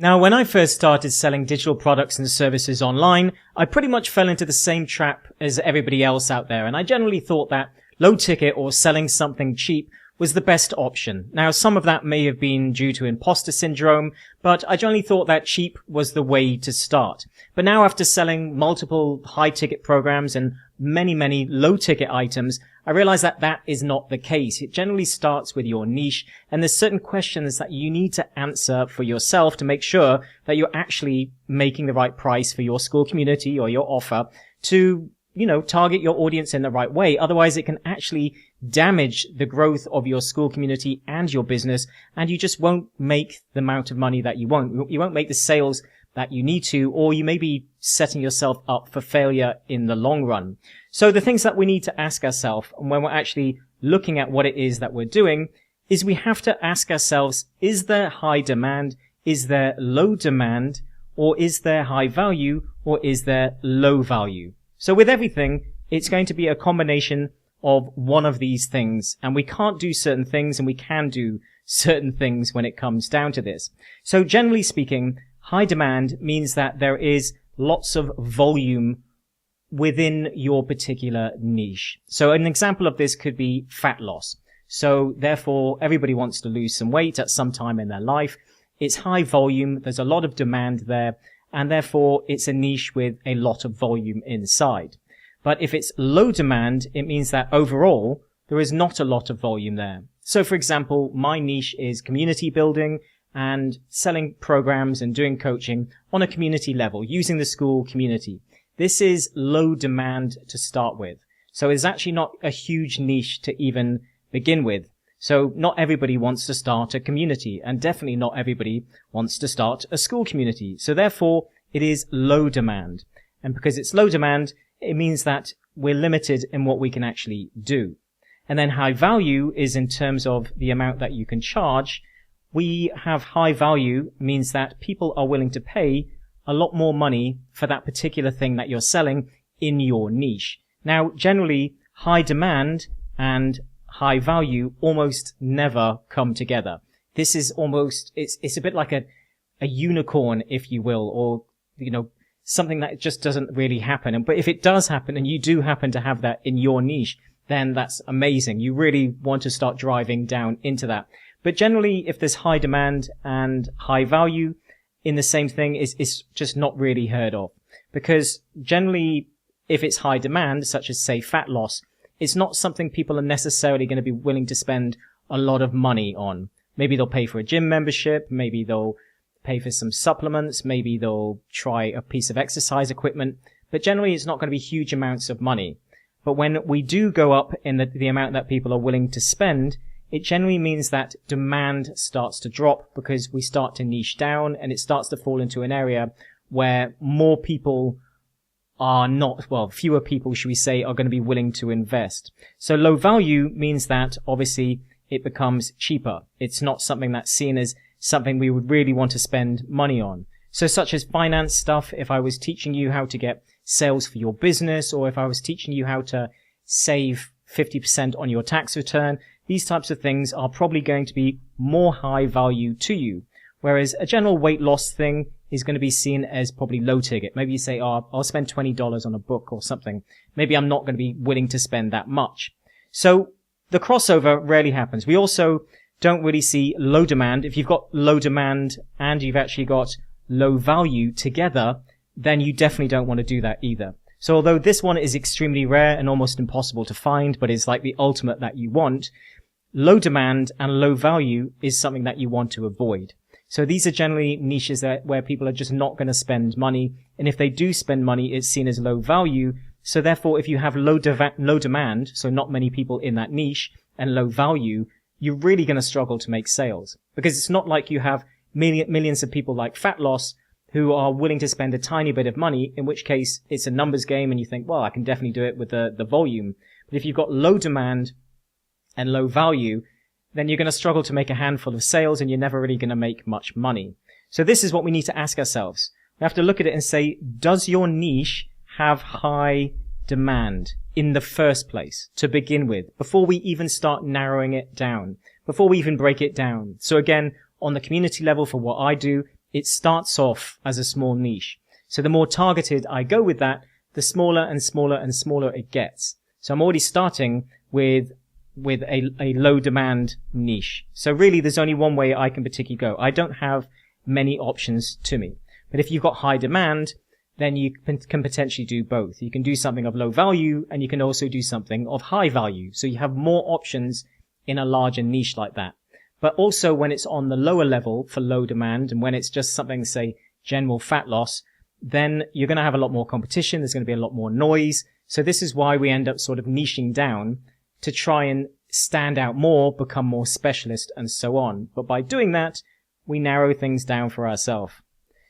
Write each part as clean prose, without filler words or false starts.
Now, when I first started selling digital products and services online, I pretty much fell into the same trap as everybody else out there. And I generally thought that low ticket or selling something cheap was the best option. Now, some of that may have been due to imposter syndrome, but I generally thought that cheap was the way to start. But now, after selling multiple high ticket programs and many low ticket items, I realize that that is not the case. It generally starts with your niche, and there's certain questions that you need to answer for yourself to make sure that you're actually making the right price for your school community or your offer to, target your audience in the right way. Otherwise, it can actually damage the growth of your school community and your business, and you just won't make the amount of money that you want. You won't make the sales that you need to, or you may be setting yourself up for failure in the long run. So the things that we need to ask ourselves, and when we're actually looking at what it is that we're doing, is we have to ask ourselves, is there high demand? Is there low demand? Or is there high value? Or is there low value? So with everything, it's going to be a combination of one of these things, and we can't do certain things and we can do certain things when it comes down to this. So generally speaking, high demand means that there is lots of volume within your particular niche. So an example of this could be fat loss. So therefore, everybody wants to lose some weight at some time in their life. It's high volume. There's a lot of demand there. And therefore, it's a niche with a lot of volume inside. But if it's low demand, it means that overall, there is not a lot of volume there. So for example, my niche is community building and selling programs and doing coaching on a community level using the Skool community. This is low demand to start with. So it's actually not a huge niche to even begin with. So not everybody wants to start a community, and definitely not everybody wants to start a school community. So therefore, it is low demand. And because it's low demand, it means that we're limited in what we can actually do. And then high value is in terms of the amount that you can charge. We have high value means that people are willing to pay a lot more money for that particular thing that you're selling in your niche. Now, generally, high demand and high value almost never come together. This is almost, it's a bit like a unicorn, if you will, or, something that just doesn't really happen. But if it does happen and you do happen to have that in your niche, then that's amazing. You really want to start driving down into that. But generally, if there's high demand and high value in the same thing, it's just not really heard of. Because generally, if it's high demand, such as, say, fat loss, it's not something people are necessarily going to be willing to spend a lot of money on. Maybe they'll pay for a gym membership. Maybe they'll pay for some supplements. Maybe they'll try a piece of exercise equipment. But generally, it's not going to be huge amounts of money. But when we do go up in the amount that people are willing to spend, it generally means that demand starts to drop because we start to niche down and it starts to fall into an area where more people are not, fewer people, should we say, are going to be willing to invest. So low value means that obviously it becomes cheaper. It's not something that's seen as something we would really want to spend money on. So such as finance stuff, if I was teaching you how to get sales for your business, or if I was teaching you how to save 50% on your tax return, these types of things are probably going to be more high value to you. Whereas a general weight loss thing is going to be seen as probably low ticket. Maybe you say, I'll spend $20 on a book or something. Maybe I'm not going to be willing to spend that much. So the crossover rarely happens. We also don't really see low demand. If you've got low demand and you've actually got low value together, then you definitely don't want to do that either. So although this one is extremely rare and almost impossible to find, but is like the ultimate that you want, low demand and low value is something that you want to avoid. So these are generally niches where people are just not going to spend money. And if they do spend money, it's seen as low value. So therefore, if you have low demand, so not many people in that niche, and low value, you're really going to struggle to make sales. Because it's not like you have millions of people like fat loss who are willing to spend a tiny bit of money, in which case it's a numbers game and you think, well, I can definitely do it with the volume. But if you've got low demand and low value, then you're going to struggle to make a handful of sales and you're never really going to make much money. So this is what we need to ask ourselves. We have to look at it and say, does your niche have high demand in the first place to begin with, before we even start narrowing it down, before we even break it down? So again, on the community level for what I do, it starts off as a small niche. So the more targeted I go with that, the smaller and smaller and smaller it gets. So I'm already starting with a low demand niche. So really there's only one way I can particularly go. I don't have many options to me. But if you've got high demand, then you can potentially do both. You can do something of low value and you can also do something of high value. So you have more options in a larger niche like that. But also when it's on the lower level for low demand and when it's just something, say, general fat loss, then you're going to have a lot more competition. There's going to be a lot more noise. So this is why we end up sort of niching down to try and stand out more, become more specialist and so on. But by doing that, we narrow things down for ourselves.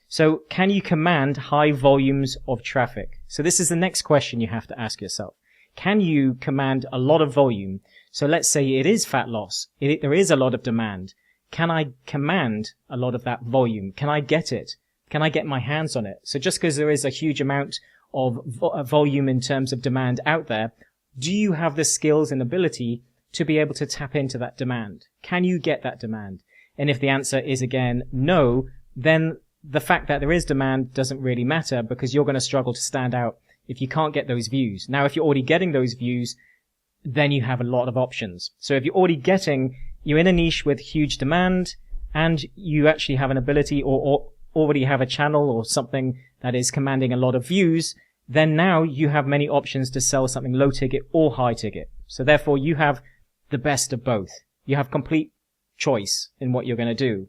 So can you command high volumes of traffic? So this is the next question you have to ask yourself. Can you command a lot of volume? So let's say it is fat loss. There is a lot of demand. Can I command a lot of that volume? Can I get it? Can I get my hands on it? So just because there is a huge amount of volume in terms of demand out there, do you have the skills and ability to be able to tap into that demand? Can you get that demand? And if the answer is again no, then the fact that there is demand doesn't really matter because you're going to struggle to stand out if you can't get those views. Now, if you're already getting those views, then you have a lot of options. So if you're in a niche with huge demand and you actually have an ability or already have a channel or something that is commanding a lot of views, then now you have many options to sell something low ticket or high ticket. So therefore you have the best of both. You have complete choice in what you're going to do.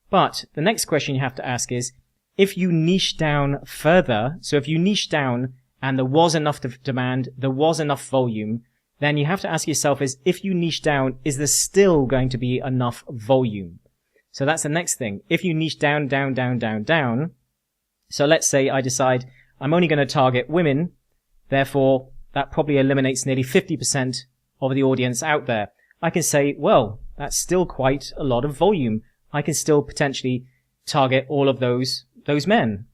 But the next question you have to ask is, if you niche down further, so if you niche down and there was enough demand, there was enough volume, then you have to ask yourself is, if you niche down, is there still going to be enough volume? So that's the next thing. If you niche down, so let's say I decide I'm only going to target women, therefore that probably eliminates nearly 50% of the audience out there. I can say, well, that's still quite a lot of volume. I can still potentially target all of those men.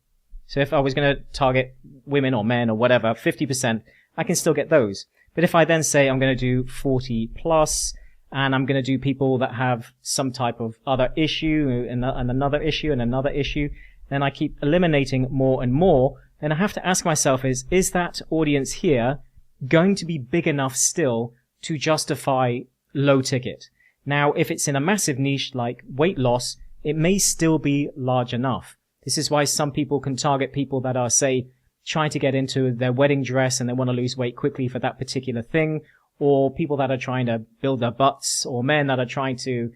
So if I was going to target women or men or whatever, 50%, I can still get those. But if I then say I'm going to do 40 plus, and I'm going to do people that have some type of other issue and another issue and another issue, then I keep eliminating more and more. Then I have to ask myself is that audience here going to be big enough still to justify low ticket? Now, if it's in a massive niche like weight loss, it may still be large enough. This is why some people can target people that are, say, trying to get into their wedding dress and they want to lose weight quickly for that particular thing, or people that are trying to build their butts, or men that are trying to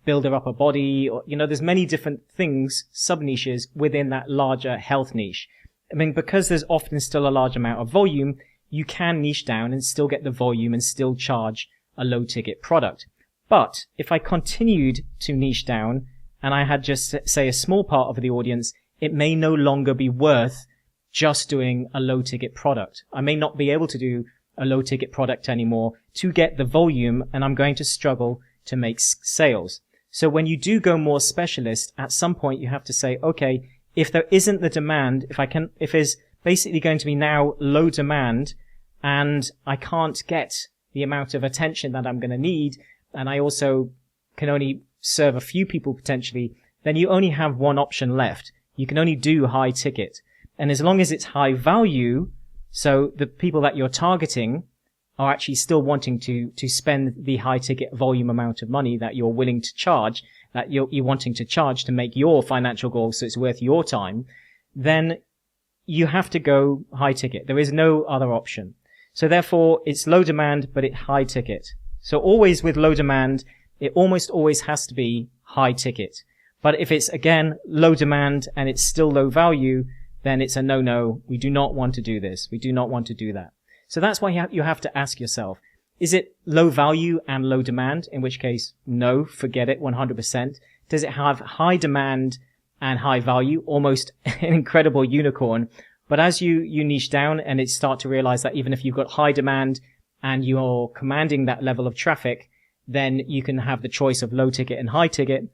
build their upper body, or, there's many different things, sub-niches within that larger health niche. I mean, because there's often still a large amount of volume, you can niche down and still get the volume and still charge a low ticket product. But if I continued to niche down and I had just, say, a small part of the audience, it may no longer be worth just doing a low ticket product. I may not be able to do a low ticket product anymore to get the volume, and I'm going to struggle to make sales. So when you do go more specialist, at some point you have to say, okay, if there isn't the demand, if there's basically going to be now low demand and I can't get the amount of attention that I'm going to need, and I also can only serve a few people potentially, then you only have one option left. You can only do high ticket. And as long as it's high value, so the people that you're targeting are actually still wanting to spend the high ticket volume amount of money that you're willing to charge, that you're wanting to charge to make your financial goals so it's worth your time, then you have to go high ticket. There is no other option. So therefore, it's low demand, but it's high ticket. So always with low demand, it almost always has to be high ticket. But if it's, again, low demand and it's still low value, then it's a no-no. We do not want to do this. We do not want to do that. So that's why you have to ask yourself, is it low value and low demand? In which case, no, forget it 100%. Does it have high demand and high value? Almost an incredible unicorn. But as you niche down and it start to realize that even if you've got high demand and you're commanding that level of traffic, then you can have the choice of low ticket and high ticket.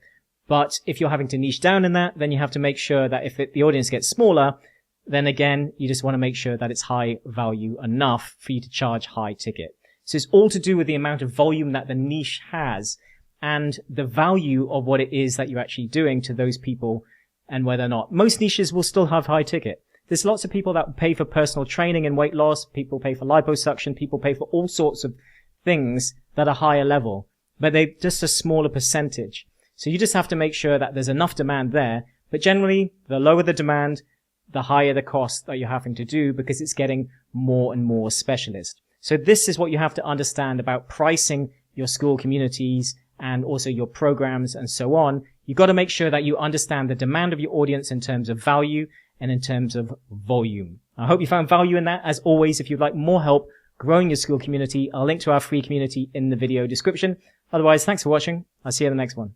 But if you're having to niche down in that, then you have to make sure that if the audience gets smaller, then again, you just want to make sure that it's high value enough for you to charge high ticket. So it's all to do with the amount of volume that the niche has and the value of what it is that you're actually doing to those people and whether or not. Most niches will still have high ticket. There's lots of people that pay for personal training and weight loss. People pay for liposuction. People pay for all sorts of things that are higher level, but they're just a smaller percentage. So you just have to make sure that there's enough demand there. But generally, the lower the demand, the higher the cost that you're having to do, because it's getting more and more specialist. So this is what you have to understand about pricing your Skool communities and also your programs and so on. You've got to make sure that you understand the demand of your audience in terms of value and in terms of volume. I hope you found value in that. As always, if you'd like more help growing your Skool community, I'll link to our free community in the video description. Otherwise, thanks for watching. I'll see you in the next one.